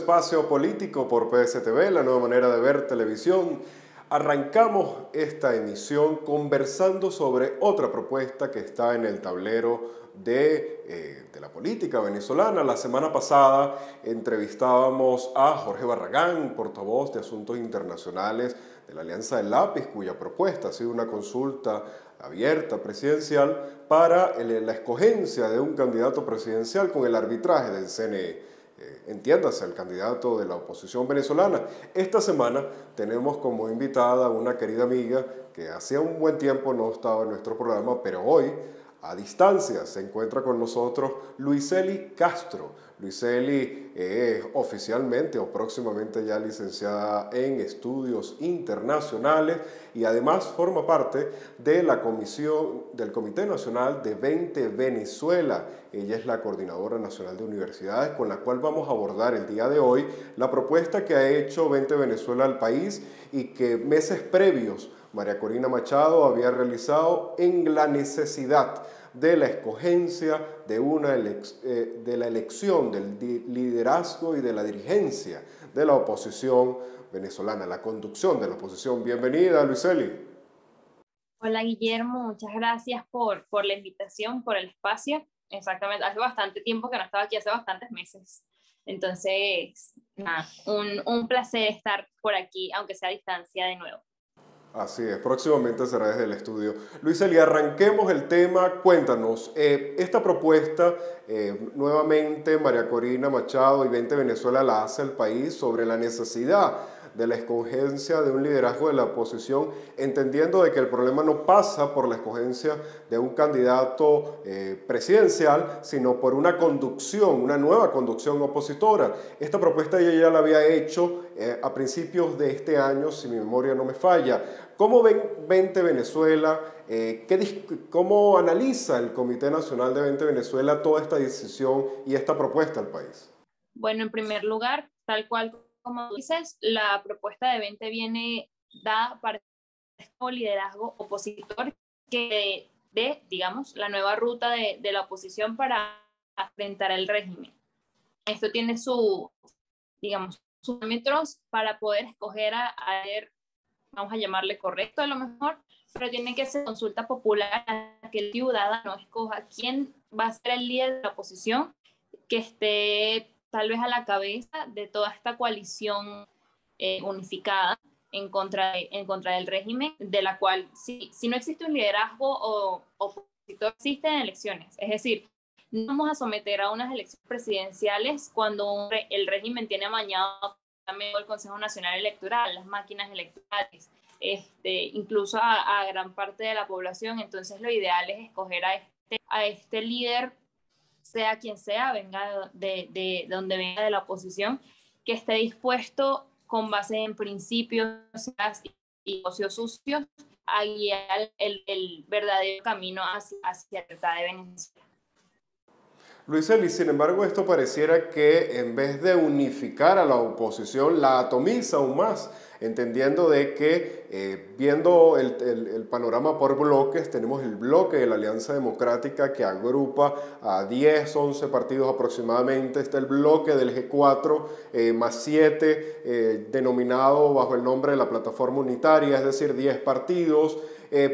espacio político por PSTV, la nueva manera de ver televisión. Arrancamos esta emisión conversando sobre otra propuesta que está en el tablero de la política venezolana. La semana pasada entrevistábamos a Jorge Barragán, portavoz de Asuntos Internacionales de la Alianza del Lápiz, cuya propuesta ha sido una consulta abierta presidencial para la escogencia de un candidato presidencial con el arbitraje del CNE. Entiéndase, el candidato de la oposición venezolana. Esta semana tenemos como invitada a una querida amiga que hacía un buen tiempo no estaba en nuestro programa, pero hoy, a distancia, se encuentra con nosotros Luisely Castro. Luisely es oficialmente o próximamente ya licenciada en estudios internacionales y además forma parte de la comisión del Comité Nacional de 20 Venezuela. Ella es la coordinadora nacional de universidades con la cual vamos a abordar el día de hoy la propuesta que ha hecho 20 Venezuela al país y que meses previos María Corina Machado había realizado en la necesidad de la escogencia de la elección del liderazgo y de la dirigencia de la oposición venezolana, la conducción de la oposición. Bienvenida, Luisely. Hola Guillermo, muchas gracias por la invitación, por el espacio. Exactamente, hace bastante tiempo que no estaba aquí, hace bastantes meses. Entonces, nada, un placer estar por aquí, aunque sea a distancia de nuevo. Así es, próximamente será desde el estudio. Luisely, arranquemos el tema. Cuéntanos, esta propuesta, nuevamente María Corina Machado y 20 Venezuela la hace al país sobre la necesidad de la escogencia de un liderazgo de la oposición, entendiendo de que el problema no pasa por la escogencia de un candidato presidencial, sino por una conducción, una nueva conducción opositora. Esta propuesta ella ya la había hecho a principios de este año, si mi memoria no me falla. ¿Cómo ven 20 Venezuela? ¿Cómo analiza el Comité Nacional de 20 Venezuela toda esta decisión y esta propuesta al país? Bueno, en primer lugar, tal cual como dices, la propuesta de 20 viene dada para el liderazgo opositor que digamos, la nueva ruta de la oposición para enfrentar el régimen. Esto tiene digamos, sus parámetros para poder escoger vamos a llamarle correcto a lo mejor, pero tiene que ser consulta popular a que el ciudadano escoja quién va a ser el líder de la oposición que esté tal vez a la cabeza de toda esta coalición unificada en contra del régimen, de la cual si no existe un liderazgo o opositor, existen elecciones. Es decir, no vamos a someter a unas elecciones presidenciales cuando el régimen tiene amañado también el Consejo Nacional Electoral, las máquinas electorales, incluso a gran parte de la población. Entonces lo ideal es escoger a este líder, sea quien sea, venga de donde venga de la oposición, que esté dispuesto con base en principios y negocios sucios a guiar el verdadero camino hacia la libertad de Venezuela. Luisely, sin embargo, esto pareciera que en vez de unificar a la oposición, la atomiza aún más, entendiendo de que viendo el panorama por bloques, tenemos el bloque de la Alianza Democrática que agrupa a 10, 11 partidos aproximadamente, está el bloque del G4 más 7, denominado bajo el nombre de la Plataforma Unitaria, es decir, 10 partidos.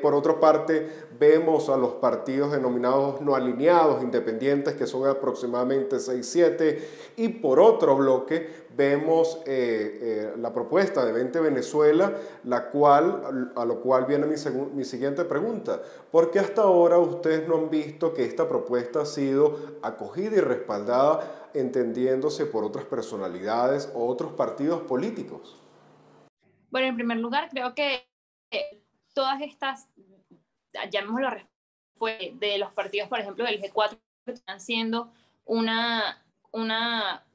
Por otra parte, vemos a los partidos denominados no alineados, independientes, que son aproximadamente 6-7. Y por otro bloque, vemos la propuesta de 20 Venezuela, a lo cual viene mi siguiente pregunta. ¿Por qué hasta ahora ustedes no han visto que esta propuesta ha sido acogida y respaldada, entendiéndose por otras personalidades o otros partidos políticos? Bueno, en primer lugar, creo que todas estas, llamémoslo de los partidos, por ejemplo, del G4, que están siendo una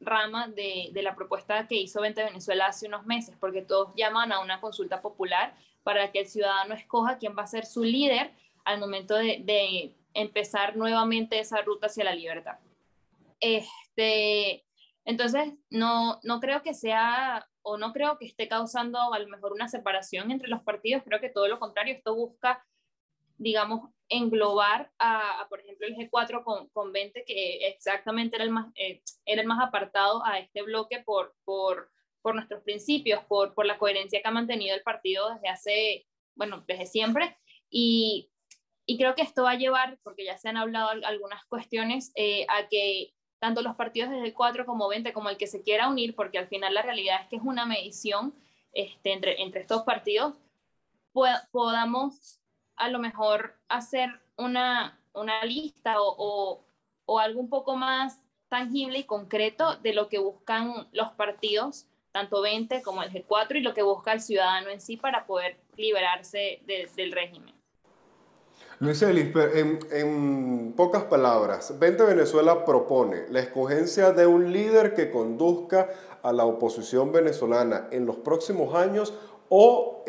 rama de la propuesta que hizo 20 Venezuela hace unos meses, porque todos llaman a una consulta popular para que el ciudadano escoja quién va a ser su líder al momento de empezar nuevamente esa ruta hacia la libertad. Entonces, no creo que sea, o no creo que esté causando a lo mejor una separación entre los partidos. Creo que todo lo contrario, esto busca digamos, englobar por ejemplo, el G4 con 20, que exactamente era el más apartado a este bloque por nuestros principios, por la coherencia que ha mantenido el partido desde siempre. Y, y creo que esto va a llevar, porque ya se han hablado algunas cuestiones, a que tanto los partidos desde el 4 como 20, como el que se quiera unir, porque al final la realidad es que es una medición entre estos partidos, podamos a lo mejor hacer una lista o algo un poco más tangible y concreto de lo que buscan los partidos, tanto 20 como el G4, y lo que busca el ciudadano en sí para poder liberarse del régimen. Luis Elis, en pocas palabras, 20 Venezuela propone la escogencia de un líder que conduzca a la oposición venezolana en los próximos años o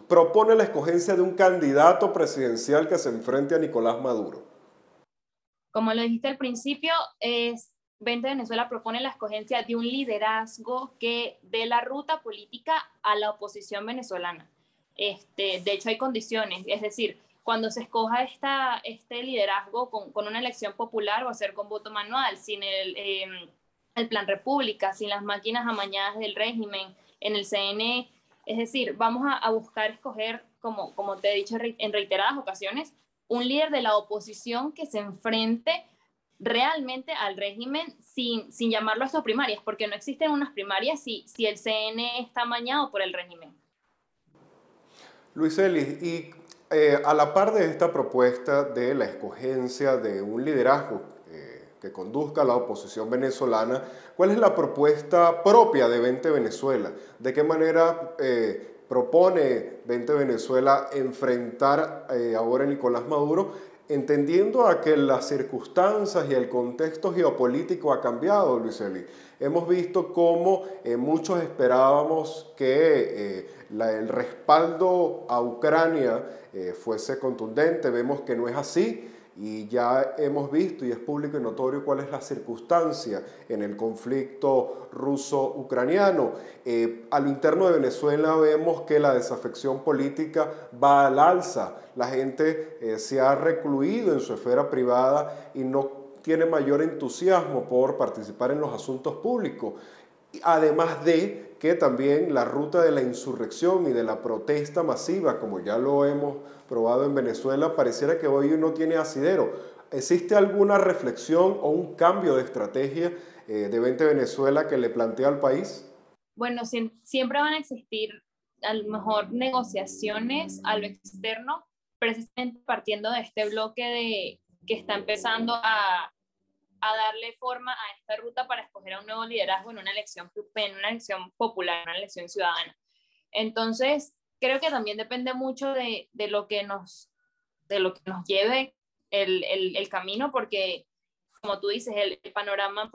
propone la escogencia de un candidato presidencial que se enfrente a Nicolás Maduro. Como lo dijiste al principio, 20 Venezuela propone la escogencia de un liderazgo que dé la ruta política a la oposición venezolana. De hecho, hay condiciones, es decir, cuando se escoja este liderazgo con una elección popular, va a ser con voto manual, sin el plan República, sin las máquinas amañadas del régimen, en el CNE. Es decir, vamos a buscar escoger, como te he dicho en reiteradas ocasiones, un líder de la oposición que se enfrente realmente al régimen sin llamarlo a estas primarias, porque no existen unas primarias si el CNE está amañado por el régimen. Luis Elis, y a la par de esta propuesta de la escogencia de un liderazgo que conduzca a la oposición venezolana, ¿cuál es la propuesta propia de 20 Venezuela? ¿De qué manera propone 20 Venezuela enfrentar ahora a Nicolás Maduro, entendiendo a que las circunstancias y el contexto geopolítico ha cambiado, Luis Elis? Hemos visto cómo muchos esperábamos que el respaldo a Ucrania fuese contundente. Vemos que no es así y ya hemos visto, y es público y notorio, cuál es la circunstancia en el conflicto ruso-ucraniano. Al interno de Venezuela vemos que la desafección política va al alza. La gente se ha recluido en su esfera privada y no tiene mayor entusiasmo por participar en los asuntos públicos. Además de que también la ruta de la insurrección y de la protesta masiva, como ya lo hemos probado en Venezuela, pareciera que hoy no tiene asidero. ¿Existe alguna reflexión o un cambio de estrategia de 20 Venezuela que le plantea al país? Bueno, siempre van a existir a lo mejor negociaciones a lo externo, precisamente partiendo de este bloque que está empezando a darle forma a esta ruta para escoger a un nuevo liderazgo en una elección popular, una elección ciudadana. Entonces, creo que también depende mucho de lo que nos lleve el camino, porque, como tú dices, el panorama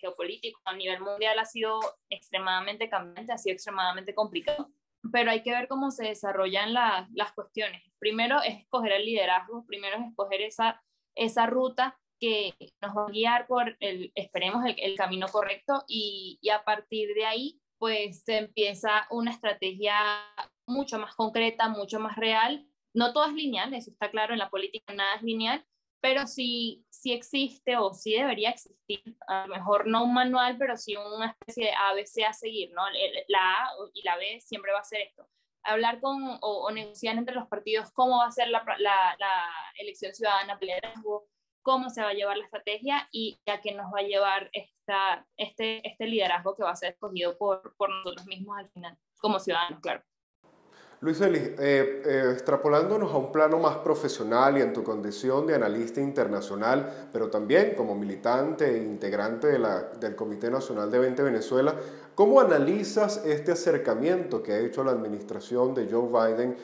geopolítico a nivel mundial ha sido extremadamente cambiante, ha sido extremadamente complicado, pero hay que ver cómo se desarrollan las cuestiones. Primero es escoger el liderazgo, primero es escoger esa ruta que nos va a guiar esperemos, el camino correcto, y a partir de ahí, pues se empieza una estrategia mucho más concreta, mucho más real. No todo es lineal, eso está claro, en la política nada es lineal, pero sí existe o sí debería existir, a lo mejor no un manual, pero sí una especie de ABC a seguir, ¿no? La A y la B siempre va a ser esto. Hablar o negociar entre los partidos cómo va a ser la elección ciudadana, liderazgo, cómo se va a llevar la estrategia y a qué nos va a llevar este liderazgo que va a ser escogido por nosotros mismos al final, como ciudadanos, claro. Luis Elis, extrapolándonos a un plano más profesional y en tu condición de analista internacional, pero también como militante e integrante del Comité Nacional de 20 Venezuela, ¿cómo analizas este acercamiento que ha hecho la administración de Joe Biden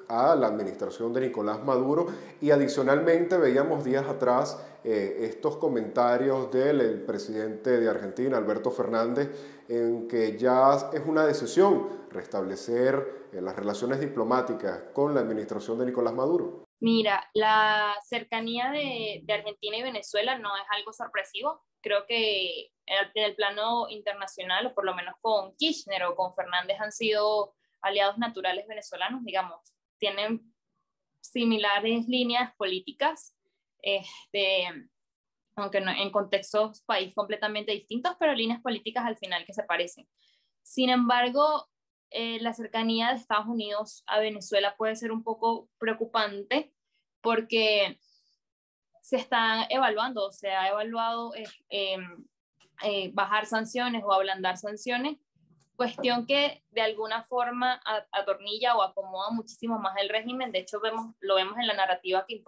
a la administración de Nicolás Maduro? Y adicionalmente veíamos días atrás estos comentarios del presidente de Argentina, Alberto Fernández, en que ya es una decisión restablecer las relaciones diplomáticas con la administración de Nicolás Maduro. Mira, la cercanía de Argentina y Venezuela no es algo sorpresivo. Creo que en el plano internacional, o por lo menos con Kirchner o con Fernández, han sido aliados naturales venezolanos, digamos. tienen similares líneas políticas, aunque no, en contextos país completamente distintos, pero líneas políticas al final que se parecen. Sin embargo, la cercanía de Estados Unidos a Venezuela puede ser un poco preocupante porque se está evaluando, se ha evaluado bajar sanciones o ablandar sanciones, cuestión que de alguna forma atornilla o acomoda muchísimo más el régimen. De hecho, lo vemos en la narrativa que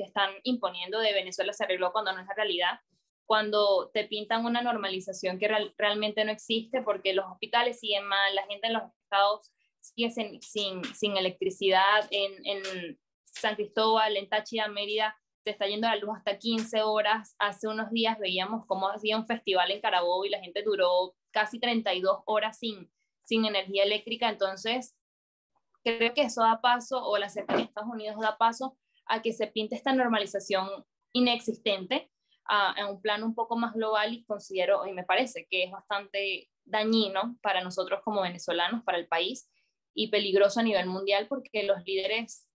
están imponiendo de Venezuela se arregló cuando no es la realidad, cuando te pintan una normalización que realmente no existe, porque los hospitales siguen mal, la gente en los estados sigue sin electricidad, en San Cristóbal, en Táchira, Mérida, se está yendo la luz hasta 15 horas. Hace unos días veíamos cómo hacía un festival en Carabobo y la gente duró casi 32 horas sin energía eléctrica. Entonces, creo que eso da paso, o la cercanía de Estados Unidos da paso a que se pinte esta normalización inexistente en un plano un poco más global, y considero, y me parece que es bastante dañino para nosotros como venezolanos, para el país, y peligroso a nivel mundial, porque los líderes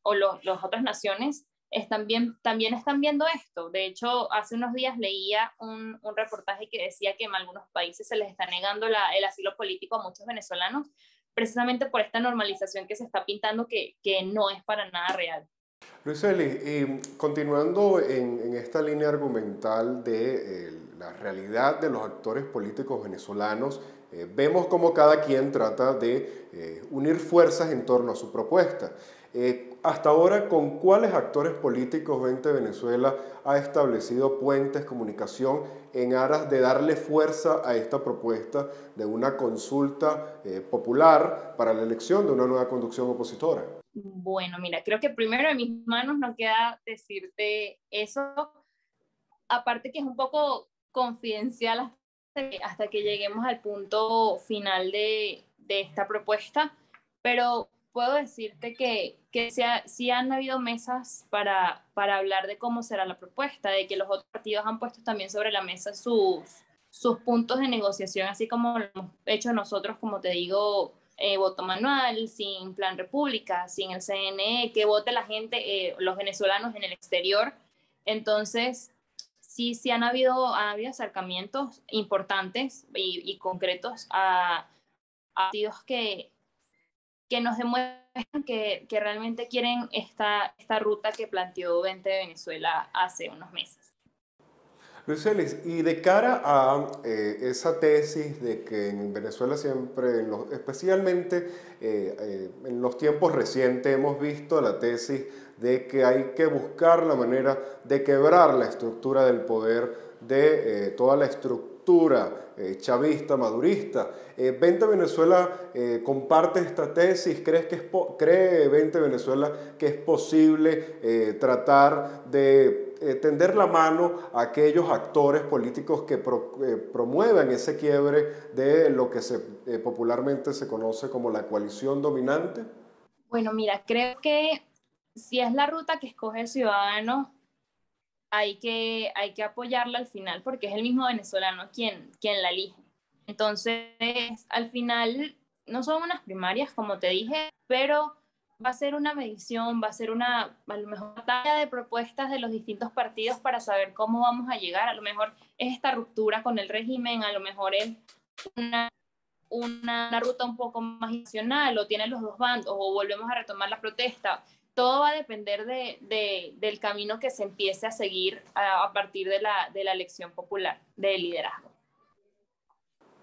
o las otras naciones también están viendo esto. De hecho, hace unos días leía un reportaje que decía que en algunos países se les está negando el asilo político a muchos venezolanos, precisamente por esta normalización que se está pintando que no es para nada real. Luiseli, continuando en esta línea argumental de la realidad de los actores políticos venezolanos, vemos cómo cada quien trata de unir fuerzas en torno a su propuesta. Hasta ahora, ¿con cuáles actores políticos Vente Venezuela ha establecido puentes, comunicación en aras de darle fuerza a esta propuesta de una consulta popular para la elección de una nueva conducción opositora? Bueno, mira, creo que primero en mis manos no queda decirte eso, aparte que es un poco confidencial hasta que lleguemos al punto final de esta propuesta, pero puedo decirte que sí han habido mesas para hablar de cómo será la propuesta, de que los otros partidos han puesto también sobre la mesa sus puntos de negociación, así como lo hemos hecho nosotros, como te digo, voto manual, sin plan república, sin el CNE, que vote la gente, los venezolanos en el exterior. Entonces, sí han habido acercamientos importantes y concretos a partidos que nos demuestran que realmente quieren esta ruta que planteó Vente Venezuela hace unos meses. Luiselis, y de cara a esa tesis de que en Venezuela siempre, especialmente en los tiempos recientes, hemos visto la tesis de que hay que buscar la manera de quebrar la estructura del poder de toda la estructura chavista, madurista. ¿Vente Venezuela comparte esta tesis? ¿Cree Vente Venezuela que es posible tratar de tender la mano a aquellos actores políticos que promuevan ese quiebre de lo que popularmente se conoce como la coalición dominante? Bueno, mira, creo que si es la ruta que escoge el ciudadano, hay que apoyarla al final, porque es el mismo venezolano quien la elige. Entonces, al final, no son unas primarias, como te dije, pero va a ser una medición, va a ser a lo mejor, batalla de propuestas de los distintos partidos para saber cómo vamos a llegar. A lo mejor es esta ruptura con el régimen, a lo mejor es una ruta un poco más nacional, o tienen los dos bandos, o volvemos a retomar la protesta. Todo va a depender del camino que se empiece a seguir a partir de la elección popular del liderazgo.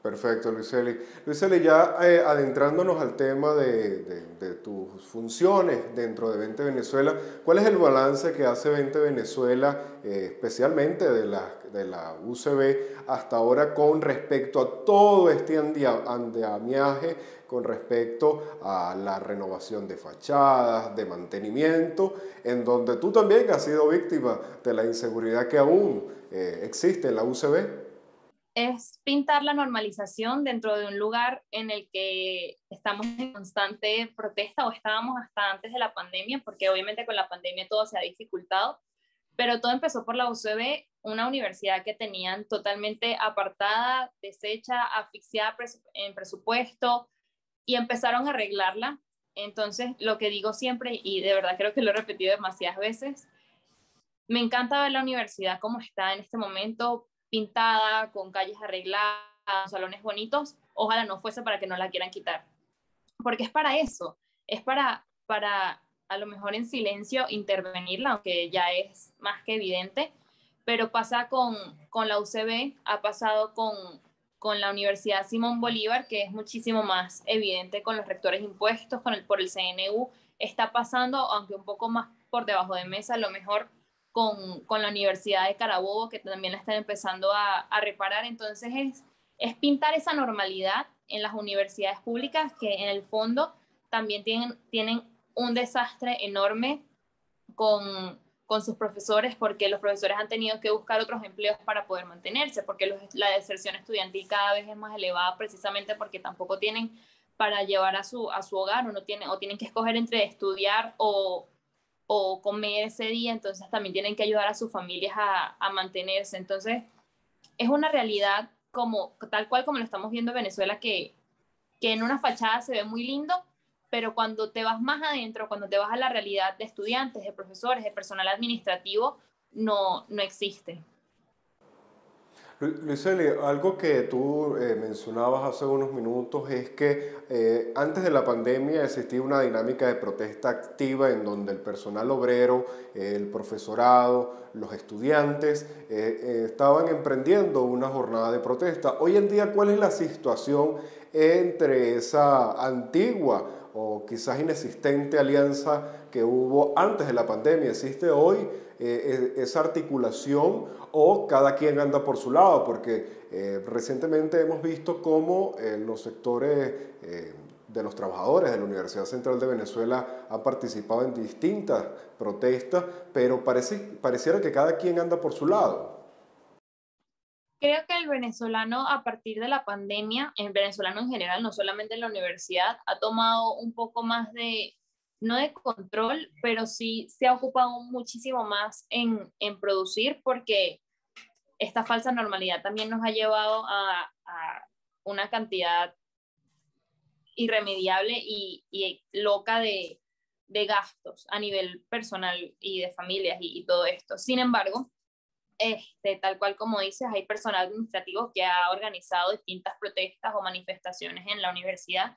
Perfecto, Luiseli. Luiseli, ya adentrándonos al tema de tus funciones dentro de Vente Venezuela, ¿cuál es el balance que hace Vente Venezuela, especialmente de la UCB, hasta ahora con respecto a todo este andamiaje, con respecto a la renovación de fachadas, de mantenimiento, en donde tú también has sido víctima de la inseguridad que aún existe en la UCB? Es pintar la normalización dentro de un lugar en el que estamos en constante protesta, o estábamos hasta antes de la pandemia, porque obviamente con la pandemia todo se ha dificultado, pero todo empezó por la UCB, una universidad que tenían totalmente apartada, deshecha, asfixiada en presupuesto, y empezaron a arreglarla Entonces, lo que digo siempre, y de verdad creo que lo he repetido demasiadas veces, me encanta ver la universidad como está en este momento, pintada, con calles arregladas, salones bonitos. Ojalá no fuese para que no la quieran quitar. Porque es para eso, es para a lo mejor en silencio intervenirla, aunque ya es más que evidente, pero pasa con la UCB, ha pasado con la Universidad Simón Bolívar, que es muchísimo más evidente con los rectores impuestos, por el CNU, está pasando, aunque un poco más por debajo de mesa, a lo mejor con la Universidad de Carabobo, que también la están empezando a reparar. Entonces es pintar esa normalidad en las universidades públicas que en el fondo también tienen un desastre enorme con sus profesores, porque los profesores han tenido que buscar otros empleos para poder mantenerse, porque la deserción estudiantil cada vez es más elevada precisamente porque tampoco tienen para llevar a su hogar, o tienen que escoger entre estudiar o comer ese día, entonces también tienen que ayudar a sus familias a mantenerse. Entonces, es una realidad tal cual como lo estamos viendo en Venezuela, que en una fachada se ve muy lindo, pero cuando te vas más adentro, cuando te vas a la realidad de estudiantes, de profesores, de personal administrativo, no existe. Luiseli, algo que tú mencionabas hace unos minutos es que antes de la pandemia existía una dinámica de protesta activa en donde el personal obrero, el profesorado, los estudiantes estaban emprendiendo una jornada de protesta. Hoy en día, ¿cuál es la situación entre esa antigua o quizás inexistente alianza que hubo antes de la pandemia? ¿Existe hoy esa articulación o cada quien anda por su lado? Porque recientemente hemos visto cómo los sectores de los trabajadores de la Universidad Central de Venezuela han participado en distintas protestas, pero pareciera que cada quien anda por su lado. Creo que el venezolano a partir de la pandemia, el venezolano en general, no solamente en la universidad, ha tomado un poco más no de control, pero sí se ha ocupado muchísimo más en producir, porque esta falsa normalidad también nos ha llevado a una cantidad irremediable y loca de gastos a nivel personal y de familias y todo esto. Sin embargo, tal cual como dices, hay personal administrativo que ha organizado distintas protestas o manifestaciones en la universidad,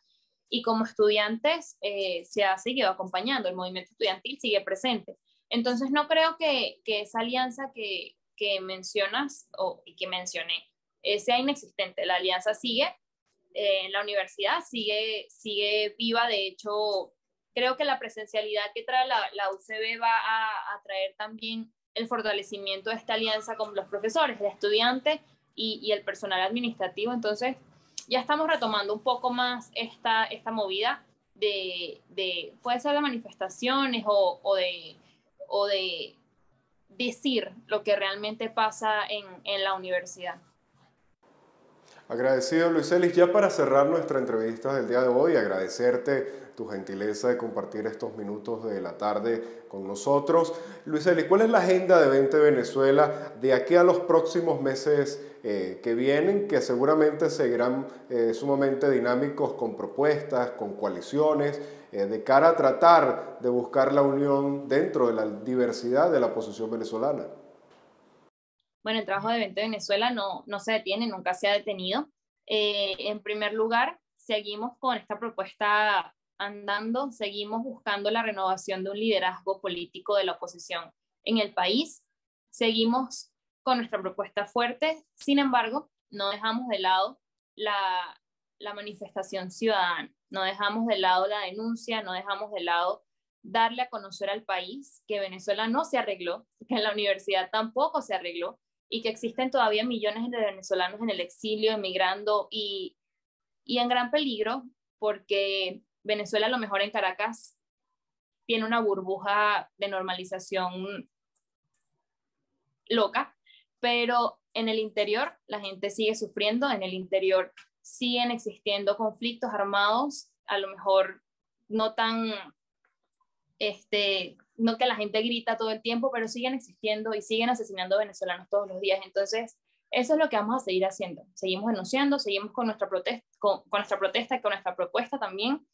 y como estudiantes se ha seguido acompañando, el movimiento estudiantil sigue presente. Entonces no creo que esa alianza que mencionas y que mencioné sea inexistente. La alianza sigue en la universidad, sigue viva. De hecho, creo que la presencialidad que trae la UCB va a traer también el fortalecimiento de esta alianza con los profesores, el estudiante y el personal administrativo. Entonces, ya estamos retomando un poco más esta movida puede ser de manifestaciones o de decir lo que realmente pasa en la universidad. Agradecido, Luis Elis. Ya para cerrar nuestra entrevista del día de hoy, agradecerte tu gentileza de compartir estos minutos de la tarde con nosotros. Luis Elis, ¿cuál es la agenda de Vente Venezuela de aquí a los próximos meses que vienen, que seguramente seguirán sumamente dinámicos, con propuestas, con coaliciones, de cara a tratar de buscar la unión dentro de la diversidad de la oposición venezolana? Bueno, el trabajo de Vente Venezuela no se detiene, nunca se ha detenido. En primer lugar, seguimos con esta propuesta andando, seguimos buscando la renovación de un liderazgo político de la oposición en el país, seguimos con nuestra propuesta fuerte. Sin embargo, no dejamos de lado la manifestación ciudadana, no dejamos de lado la denuncia, no dejamos de lado darle a conocer al país que Venezuela no se arregló, que en la universidad tampoco se arregló, y que existen todavía millones de venezolanos en el exilio, emigrando y en gran peligro, porque Venezuela, a lo mejor en Caracas, tiene una burbuja de normalización loca, pero en el interior la gente sigue sufriendo, en el interior siguen existiendo conflictos armados, a lo mejor no tan no que la gente grita todo el tiempo, pero siguen existiendo y siguen asesinando venezolanos todos los días. Entonces, eso es lo que vamos a seguir haciendo. Seguimos denunciando, seguimos con nuestra protesta y con nuestra propuesta también,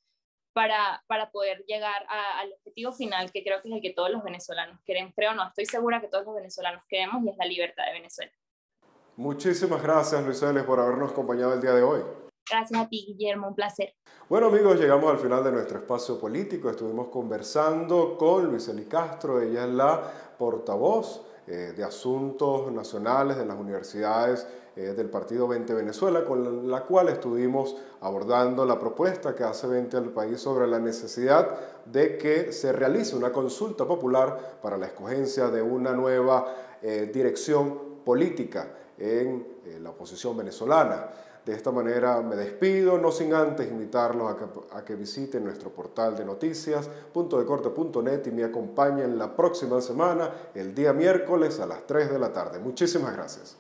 para poder llegar al objetivo final, que creo que es el que todos los venezolanos queremos. No, estoy segura que todos los venezolanos queremos, y es la libertad de Venezuela. Muchísimas gracias, Luiselis, por habernos acompañado el día de hoy. Gracias a ti, Guillermo, un placer. Bueno, amigos, llegamos al final de nuestro espacio político. Estuvimos conversando con Luiselis Castro. Ella es la portavoz de Asuntos Nacionales de las Universidades del Partido 20 Venezuela, con la cual estuvimos abordando la propuesta que hace 20 al país sobre la necesidad de que se realice una consulta popular para la escogencia de una nueva dirección política en la oposición venezolana. De esta manera me despido, no sin antes invitarlos a que visiten nuestro portal de noticias, puntodecorte.net, y me acompañen la próxima semana, el día miércoles a las 3 de la tarde. Muchísimas gracias.